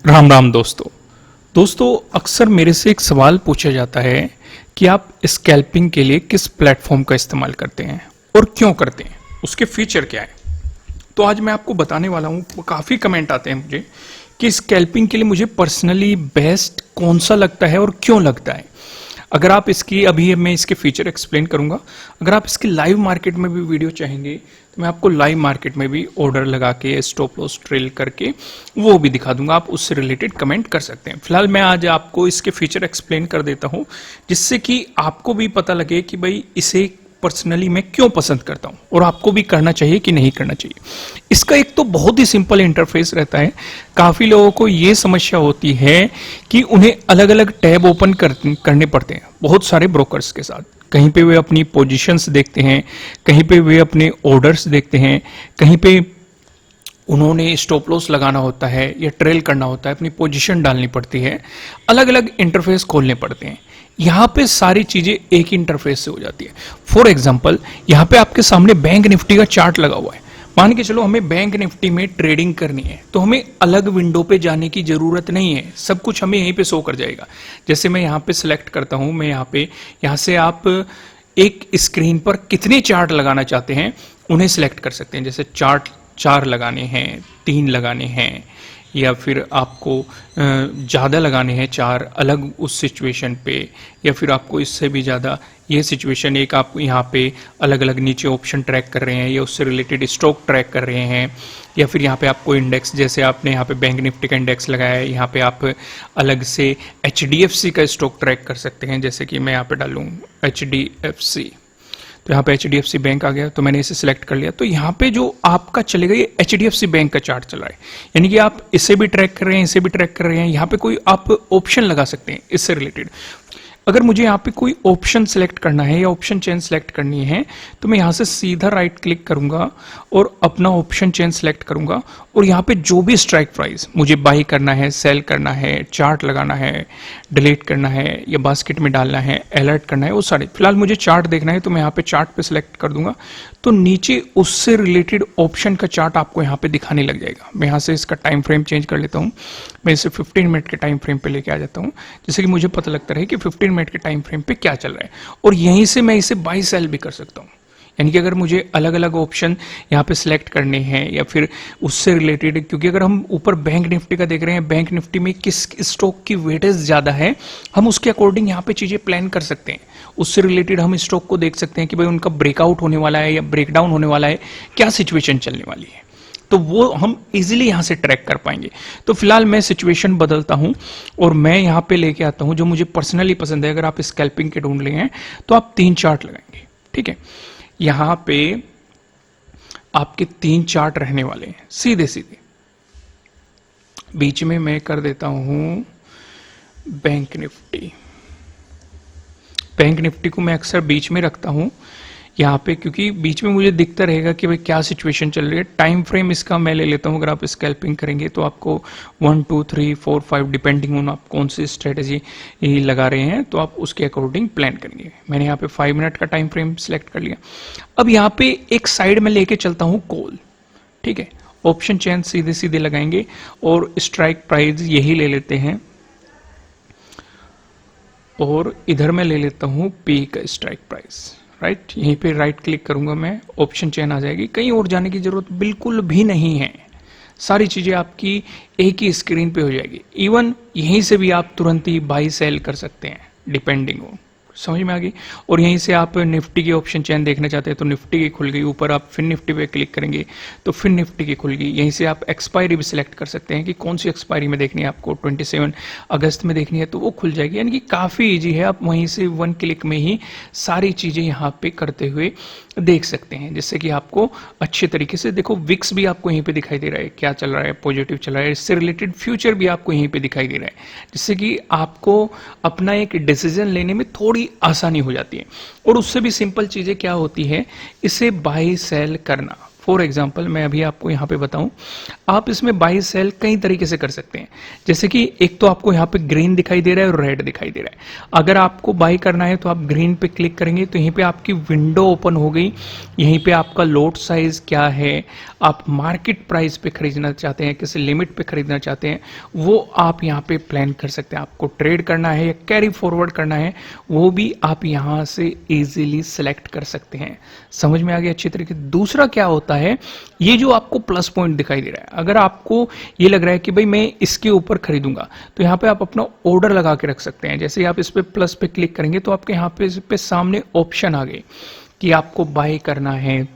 राम राम दोस्तों अक्सर मेरे से एक सवाल पूछा जाता है कि आप स्कैल्पिंग के लिए किस प्लेटफॉर्म का इस्तेमाल करते हैं और क्यों करते हैं, उसके फीचर क्या है। तो आज मैं आपको बताने वाला हूं। काफ़ी कमेंट आते हैं मुझे कि स्कैल्पिंग के लिए मुझे पर्सनली बेस्ट कौन सा लगता है और क्यों लगता है। अगर आप इसकी अभी मैं इसके फीचर एक्सप्लेन करूंगा। अगर आप इसकी लाइव मार्केट में भी वीडियो चाहेंगे तो मैं आपको लाइव मार्केट में भी ऑर्डर लगा के स्टॉप लॉस ट्रेल करके वो भी दिखा दूंगा। आप उससे रिलेटेड कमेंट कर सकते हैं। फिलहाल मैं आज आपको इसके फीचर एक्सप्लेन कर देता हूं जिससे कि आपको भी पता लगे कि भाई इसे पर्सनली मैं क्यों पसंद करता हूं और आपको भी करना चाहिए कि नहीं करना चाहिए। इसका एक तो बहुत ही सिंपल इंटरफेस रहता है। काफी लोगों को यह समस्या होती है कि उन्हें अलग अलग टैब ओपन करने पड़ते हैं बहुत सारे ब्रोकर्स के साथ। कहीं पे वे अपनी पोजीशंस देखते हैं, कहीं पे वे अपने ऑर्डर्स देखते हैं, कहीं पे उन्होंने स्टॉप लॉस लगाना होता है या ट्रेल करना होता है, अपनी पोजीशन डालनी पड़ती है, अलग अलग इंटरफेस खोलने पड़ते हैं। यहां पे सारी चीजें एक ही इंटरफेस से हो जाती है। फॉर एग्जांपल यहां पे आपके सामने बैंक निफ्टी का चार्ट लगा हुआ है। मान के चलो हमें बैंक निफ्टी में ट्रेडिंग करनी है तो हमें अलग विंडो पे जाने की जरूरत नहीं है, सब कुछ हमें यहीं पे शो कर जाएगा। जैसे मैं यहां पे सिलेक्ट करता हूं, मैं यहां से आप एक स्क्रीन पर कितने चार्ट लगाना चाहते हैं उन्हें सिलेक्ट कर सकते हैं। जैसे चार्ट 4 लगाने हैं, 3 लगाने हैं, या फिर आपको ज़्यादा लगाने हैं 4 अलग उस सिचुएशन पे, या फिर आपको इससे भी ज़्यादा ये सिचुएशन एक आप यहाँ पे अलग अलग नीचे ऑप्शन ट्रैक कर रहे हैं या उससे रिलेटेड स्टॉक ट्रैक कर रहे हैं, या फिर यहाँ पे आपको इंडेक्स, जैसे आपने यहाँ पे बैंक निफ्टी का इंडेक्स लगाया है, यहाँ पे आप अलग से HDFC का स्टॉक ट्रैक कर सकते हैं। जैसे कि मैं यहाँ पे डालूँ HDFC, तो यहाँ पे HDFC बैंक आ गया, तो मैंने इसे सिलेक्ट कर लिया। तो यहाँ पे जो आपका चलेगा ये HDFC बैंक का चार्ट चल रहा है, यानी कि आप इसे भी ट्रैक कर रहे हैं, इसे भी ट्रैक कर रहे हैं। यहाँ पे कोई आप ऑप्शन लगा सकते हैं इससे रिलेटेड। अगर मुझे यहाँ पे कोई ऑप्शन सेलेक्ट करना है या ऑप्शन चेन सेलेक्ट करनी है तो मैं यहाँ से सीधा राइट क्लिक करूंगा और अपना ऑप्शन चेन सेलेक्ट करूंगा, और यहाँ पे जो भी स्ट्राइक प्राइस मुझे बाई करना है, सेल करना है, चार्ट लगाना है, डिलीट करना है या बास्केट में डालना है, अलर्ट करना है, वो सारे। फिलहाल मुझे चार्ट देखना है तो मैं यहाँ पे चार्ट पे सिलेक्ट कर दूंगा, तो नीचे उससे रिलेटेड ऑप्शन का चार्ट आपको यहाँ पे दिखाने लग जाएगा। मैं यहाँ से इसका टाइम फ्रेम चेंज कर लेता हूँ। मैं इसे 15 मिनट के टाइम फ्रेम पे लेके आ जाता हूँ, जिससे कि मुझे पता लगता रहे कि 15 मिनट के टाइम फ्रेम पे क्या चल रहा है, और यहीं से मैं इसे बाई सेल भी कर सकता हूँ। यानी कि अगर मुझे अलग अलग ऑप्शन यहाँ पे सिलेक्ट करने हैं या फिर उससे रिलेटेड, क्योंकि अगर हम ऊपर बैंक निफ्टी का देख रहे हैं, बैंक निफ्टी में किस स्टॉक की वेटेज ज्यादा है, हम उसके अकॉर्डिंग यहाँ पे चीजें प्लान कर सकते हैं। उससे रिलेटेड हम स्टॉक को देख सकते हैं कि भाई उनका ब्रेकआउट होने वाला है या ब्रेकडाउन होने वाला है, क्या सिचुएशन चलने वाली है, तो वो हम इजीली यहां से ट्रैक कर पाएंगे। तो फिलहाल मैं सिचुएशन बदलता हूं और मैं यहां पे लेके आता हूं जो मुझे पर्सनली पसंद है। अगर आप स्कैल्पिंग के ढूंढ रहे हैं तो आप 3 चार्ट लगाएंगे, ठीक है। यहां पे आपके 3 चार्ट रहने वाले हैं सीधे सीधे। बीच में मैं कर देता हूं बैंक निफ्टी। बैंक निफ्टी को मैं अक्सर बीच में रखता हूं यहाँ पे, क्योंकि बीच में मुझे दिखता रहेगा कि भाई क्या सिचुएशन चल रही है। टाइम फ्रेम इसका मैं ले लेता हूँ। अगर आप स्कैल्पिंग करेंगे तो आपको 1 2 3 4 5 डिपेंडिंग ऑन आप कौन सी स्ट्रेटेजी लगा रहे हैं तो आप उसके अकॉर्डिंग प्लान करेंगे। मैंने यहाँ पे 5 मिनट का टाइम फ्रेम सिलेक्ट कर लिया। अब यहाँ पे एक साइड में लेके चलता हूँ कॉल, ठीक है। ऑप्शन चेन सीधे सीधे लगाएंगे और स्ट्राइक प्राइस यही ले लेते हैं, और इधर मैं ले लेता हूँ पी का स्ट्राइक प्राइस। राइट, यहीं पे राइट क्लिक करूंगा मैं, ऑप्शन चेन आ जाएगी। कहीं और जाने की जरूरत बिल्कुल भी नहीं है, सारी चीजें आपकी एक ही स्क्रीन पे हो जाएगी। इवन यहीं से भी आप तुरंत ही बाई सेल कर सकते हैं डिपेंडिंग हो। समझ में आ गई। और यहीं से आप निफ्टी की ऑप्शन चेन देखना चाहते हैं तो निफ्टी की खुल गई। ऊपर आप फिन निफ्टी पे क्लिक करेंगे तो फिन निफ्टी की खुल गई। यहीं से आप एक्सपायरी भी सिलेक्ट कर सकते हैं कि कौन सी एक्सपायरी में देखनी है आपको, 27 अगस्त में देखनी है तो वो खुल जाएगी। यानी कि काफ़ी ईजी है, आप वहीं से 1 क्लिक में ही सारी चीज़ें यहाँ पे करते हुए देख सकते हैं, जिससे कि आपको अच्छे तरीके से देखो। विक्स भी आपको यहीं पे दिखाई दे रहा है, क्या चल रहा है, पॉजिटिव चल रहा है। इससे रिलेटेड फ्यूचर भी आपको यहीं पे दिखाई दे रहा है, जिससे कि आपको अपना एक डिसीजन लेने में थोड़ी आसानी हो जाती है। और उससे भी सिंपल चीजें क्या होती है, इसे बाय सेल करना। फॉर एग्जाम्पल मैं अभी आपको यहाँ पे बताऊं, आप इसमें बाई सेल कई तरीके से कर सकते हैं। जैसे कि एक तो आपको यहाँ पे ग्रीन दिखाई दे रहा है और रेड दिखाई दे रहा है। अगर आपको बाई करना है तो आप ग्रीन पे क्लिक करेंगे तो यहीं पे आपकी विंडो ओपन हो गई। यहीं पे आपका लोट साइज क्या है, आप मार्केट प्राइस पे खरीदना चाहते हैं, किसी लिमिट पे खरीदना चाहते हैं, वो आप यहाँ पे प्लान कर सकते हैं। आपको ट्रेड करना है या कैरी फॉरवर्ड करना है, वो भी आप यहाँ से इजीली सेलेक्ट कर सकते हैं। समझ में आ गया अच्छी तरीके। दूसरा क्या होता है, ये जो आपको प्लस पॉइंट दिखाई दे रहा है, अगर आपको ये लग रहा है कि भाई मैं इसके ऊपर खरीदूंगा, तो यहाँ पे आप अपना ऑर्डर लगा के रख सकते हैं। जैसे आप इस पे प्लस पे क्लिक करेंगे तो आपके यहाँ पे इस पे सामने ऑप्शन आ गए कि आपको बाय करना है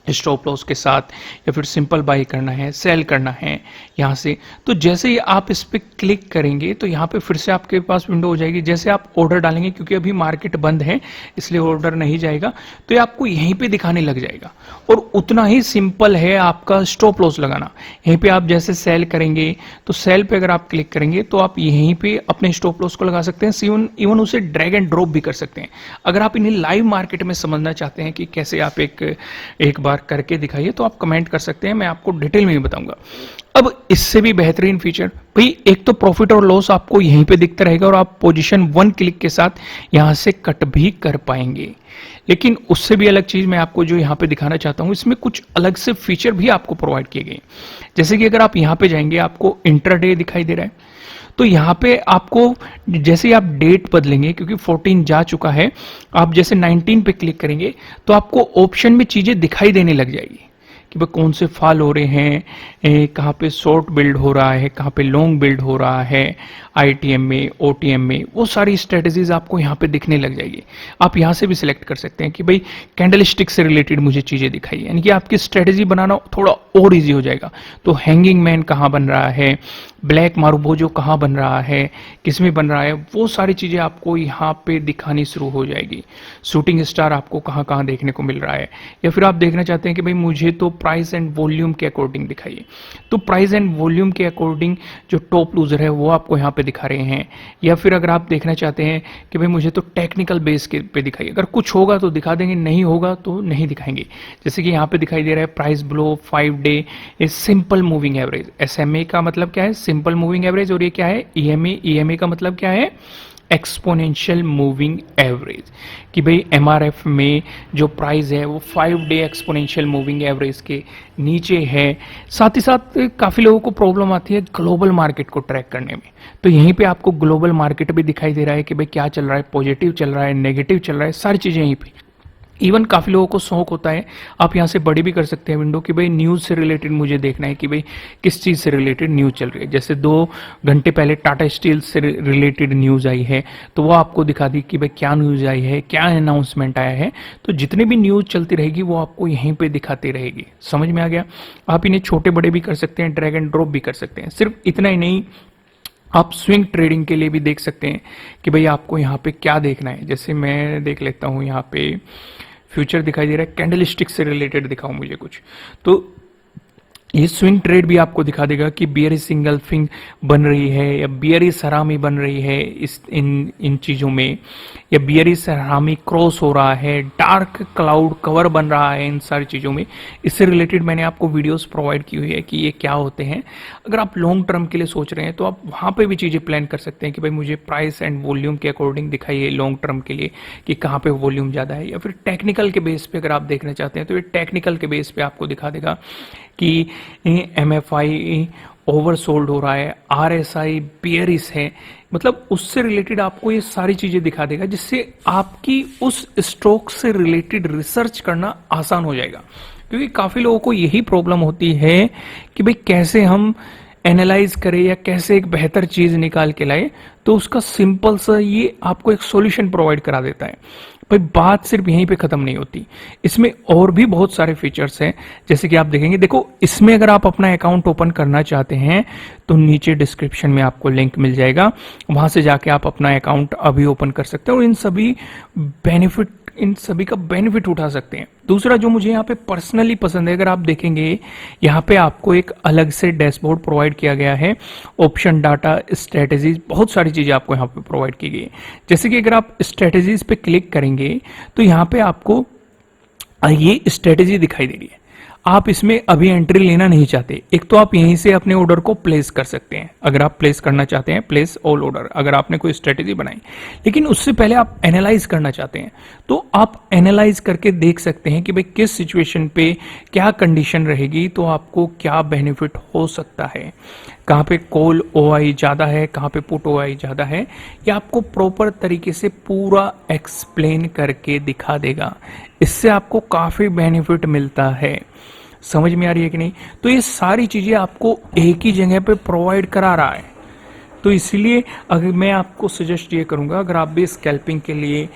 स्टॉप लॉस के साथ या फिर सिंपल बाई करना है, सेल करना है यहाँ से। तो जैसे ही आप इस पर क्लिक करेंगे तो यहाँ पे फिर से आपके पास विंडो हो जाएगी। जैसे आप ऑर्डर डालेंगे, क्योंकि अभी मार्केट बंद है इसलिए ऑर्डर नहीं जाएगा, तो ये आपको यहीं पे दिखाने लग जाएगा। और उतना ही सिंपल है आपका स्टॉप लॉस लगाना। यहीं पे आप जैसे सेल करेंगे तो सेल पे अगर आप क्लिक करेंगे तो आप यहीं पे अपने स्टॉप लॉस को लगा सकते हैं। इवन उसे ड्रैग एंड ड्रॉप भी कर सकते हैं। अगर आप इन्हें लाइव मार्केट में समझना चाहते हैं कि कैसे आप एक बार करके दिखाइए तो आप कमेंट कर सकते हैं, मैं आपको डिटेल में भी बताऊंगा। अब इससे भी बेहतरीन फीचर भाई, एक तो प्रॉफिट और लॉस आपको यहीं पे दिखता रहेगा और आप पोजीशन 1 क्लिक के साथ यहां से कट भी कर पाएंगे। लेकिन उससे भी अलग चीज मैं आपको जो यहां पे दिखाना चाहता हूं, इसमें कुछ अलग से फीचर भी आपको प्रोवाइड किए गए। जैसे कि अगर आप यहां पे जाएंगे, आपको इंट्राडे दिखाई दे रहा है, तो यहाँ पे आपको जैसे ही आप डेट बदलेंगे, क्योंकि 14 जा चुका है, आप जैसे 19 पे क्लिक करेंगे तो आपको ऑप्शन में चीजें दिखाई देने लग जाएगी कि भाई कौन से फॉल हो रहे हैं, कहाँ पे शॉर्ट बिल्ड हो रहा है, कहाँ पे लॉन्ग बिल्ड हो रहा है, आईटीएम में, ओटीएम में, वो सारी स्ट्रेटेजीज आपको यहाँ पे दिखने लग जाएगी। आप यहाँ से भी सिलेक्ट कर सकते हैं कि भाई कैंडल स्टिक से रिलेटेड मुझे चीजें दिखाई, यानी कि आपकी स्ट्रेटेजी बनाना थोड़ा और ईजी हो जाएगा। तो हैंगिंग मैन कहाँ बन रहा है, ब्लैक मारुबोजो कहाँ बन रहा है, किसमें बन रहा है, वो सारी चीजें आपको यहाँ पे दिखानी शुरू हो जाएगी। शूटिंग स्टार आपको कहाँ कहाँ देखने को मिल रहा है, या फिर आप देखना चाहते हैं कि भाई मुझे तो प्राइस एंड वॉल्यूम के अकॉर्डिंग दिखाइए, तो प्राइस एंड वॉल्यूम के अकॉर्डिंग जो टॉप लूजर है वो आपको यहाँ पे दिखा रहे हैं। या फिर अगर आप देखना चाहते हैं कि भाई मुझे तो टेक्निकल बेस के पे दिखाइए, अगर कुछ होगा तो दिखा देंगे, नहीं होगा तो नहीं दिखाएंगे। जैसे कि यहाँ पे दिखाई दे रहा है price blow 5 day simple moving average. SMA का मतलब क्या है, सिंपल मूविंग एवरेज, और ये क्या है, EMA का मतलब क्या है, एक्सपोनेंशियल मूविंग एवरेज। कि भाई MRF में जो प्राइस है वो 5 डे एक्सपोनेंशियल मूविंग एवरेज के नीचे है। साथ ही साथ काफी लोगों को प्रॉब्लम आती है ग्लोबल मार्केट को ट्रैक करने में, तो यहीं पे आपको ग्लोबल मार्केट भी दिखाई दे रहा है कि भाई क्या चल रहा है, पॉजिटिव चल रहा है, नेगेटिव चल रहा है, सारी चीजें यहीं पे। इवन काफी लोगों को शौक होता है, आप यहाँ से बड़ी भी कर सकते हैं विंडो, कि भाई न्यूज से रिलेटेड मुझे देखना है कि भाई किस चीज से रिलेटेड न्यूज चल रही है। जैसे 2 घंटे पहले टाटा स्टील से रिलेटेड न्यूज आई है, तो वो आपको दिखा दी कि भाई क्या न्यूज आई है, क्या अनाउंसमेंट आया है। तो जितनी भी न्यूज चलती रहेगी वो आपको यहीं पे दिखाती रहेगी। समझ में आ गया। आप इन्हें छोटे बड़े भी कर सकते हैं, ड्रैग एंड ड्रॉप भी कर सकते हैं। सिर्फ इतना ही नहीं, आप स्विंग ट्रेडिंग के लिए भी देख सकते हैं कि भाई आपको यहाँ पे क्या देखना है। जैसे मैं देख लेता हूँ, यहाँ पे फ्यूचर दिखाई दे रहा है, कैंडल स्टिक से रिलेटेड दिखाऊं मुझे कुछ, तो ये स्विंग ट्रेड भी आपको दिखा देगा कि बियरिश सिंगल्फिंग बन रही है या बियरिश हरामी बन रही है इन चीजों में, या बियरिश हरामी क्रॉस हो रहा है, डार्क क्लाउड कवर बन रहा है, इन सारी चीजों में। इससे रिलेटेड मैंने आपको वीडियोस प्रोवाइड की हुई है कि ये क्या होते हैं। अगर आप लॉन्ग टर्म के लिए सोच रहे हैं तो आप वहां पे भी चीजें प्लान कर सकते हैं कि भाई मुझे प्राइस एंड वॉल्यूम के अकॉर्डिंग दिखाइए लॉन्ग टर्म के लिए कि कहाँ पे वॉल्यूम ज्यादा है। या फिर टेक्निकल के बेस पे अगर आप देखना चाहते हैं तो ये टेक्निकल के बेस पे आपको दिखा देगा कि MFI ओवरसोल्ड हो रहा है, RSI बियरिश है, मतलब उससे रिलेटेड आपको ये सारी चीजें दिखा देगा, जिससे आपकी उस स्टॉक से रिलेटेड रिसर्च करना आसान हो जाएगा। क्योंकि काफी लोगों को यही प्रॉब्लम होती है कि भाई कैसे हम एनालाइज करें या कैसे एक बेहतर चीज निकाल के लाए, तो उसका सिंपल सा ये आपको एक सॉल्यूशन प्रोवाइड करा देता है। भाई बात सिर्फ यहीं पे खत्म नहीं होती, इसमें और भी बहुत सारे फीचर्स हैं। जैसे कि आप देखेंगे, देखो इसमें अगर आप अपना अकाउंट ओपन करना चाहते हैं तो नीचे डिस्क्रिप्शन में आपको लिंक मिल जाएगा, वहां से जाके आप अपना अकाउंट अभी ओपन कर सकते हैं और इन सभी का बेनिफिट उठा सकते हैं। दूसरा जो मुझे यहाँ पे पर्सनली पसंद है, अगर आप देखेंगे यहाँ पे आपको एक अलग से डैशबोर्ड प्रोवाइड किया गया है, ऑप्शन, डाटा, स्ट्रेटेजीज, बहुत सारी चीजें आपको यहाँ पे प्रोवाइड की गई है। जैसे कि अगर आप स्ट्रेटेजीज पे क्लिक करेंगे तो यहाँ पे आपको ये स्ट्रेटेजी दिखाई दे रही है। आप इसमें अभी एंट्री लेना नहीं चाहते, एक तो आप यहीं से अपने ऑर्डर को प्लेस कर सकते हैं। अगर आप प्लेस करना चाहते हैं, प्लेस ऑल ऑर्डर, अगर आपने कोई स्ट्रेटेजी बनाई, लेकिन उससे पहले आप एनालाइज करना चाहते हैं, तो आप एनालाइज करके देख सकते हैं कि भाई किस सिचुएशन पे क्या कंडीशन रहेगी, तो आपको क्या बेनिफिट हो सकता है, कहाँ पे कॉल ओआई ज़्यादा है, कहाँ पे पुट ओआई ज़्यादा है, ये आपको प्रॉपर तरीके से पूरा एक्सप्लेन करके दिखा देगा। इससे आपको काफ़ी बेनिफिट मिलता है। समझ में आ रही है कि नहीं? तो ये सारी चीज़ें आपको एक ही जगह पे प्रोवाइड करा रहा है। तो इसलिए अगर मैं आपको सजेस्ट ये करूंगा, अगर आप भी स्कैल्पिंग के लिए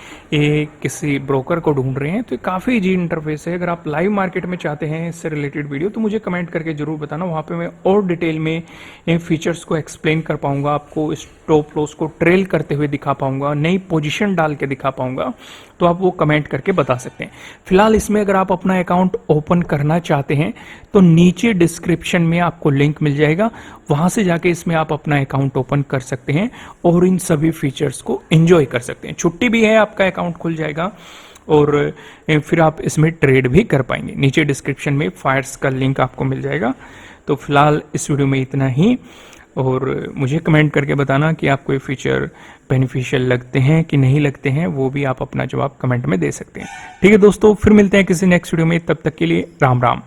किसी ब्रोकर को ढूंढ रहे हैं, तो काफ़ी इजी इंटरफेस है। अगर आप लाइव मार्केट में चाहते हैं इससे रिलेटेड वीडियो, तो मुझे कमेंट करके जरूर बताना, वहाँ पे मैं और डिटेल में फीचर्स को एक्सप्लेन कर पाऊंगा, आपको स्टॉप लॉस को ट्रेल करते हुए दिखा पाऊंगा, नई पोजीशन डाल के दिखा पाऊंगा, तो आप वो कमेंट करके बता सकते हैं। फिलहाल इसमें अगर आप अपना अकाउंट ओपन करना चाहते हैं, तो नीचे डिस्क्रिप्शन में आपको लिंक मिल जाएगा, वहां से जाके इसमें आप अपना अकाउंट ओपन कर सकते हैं और इन सभी फीचर्स को एंजॉय कर सकते हैं। छुट्टी भी है, आपका अकाउंट खुल जाएगा और फिर आप इसमें ट्रेड भी कर पाएंगे। नीचे डिस्क्रिप्शन में फायर्स का लिंक आपको मिल जाएगा। तो फिलहाल इस वीडियो में इतना ही, और मुझे कमेंट करके बताना कि आपको ये फीचर बेनिफिशियल लगते हैं कि नहीं लगते हैं, वो भी आप अपना जवाब कमेंट में दे सकते हैं। ठीक है दोस्तों, फिर मिलते हैं किसी नेक्स्ट वीडियो में, तब तक के लिए राम राम।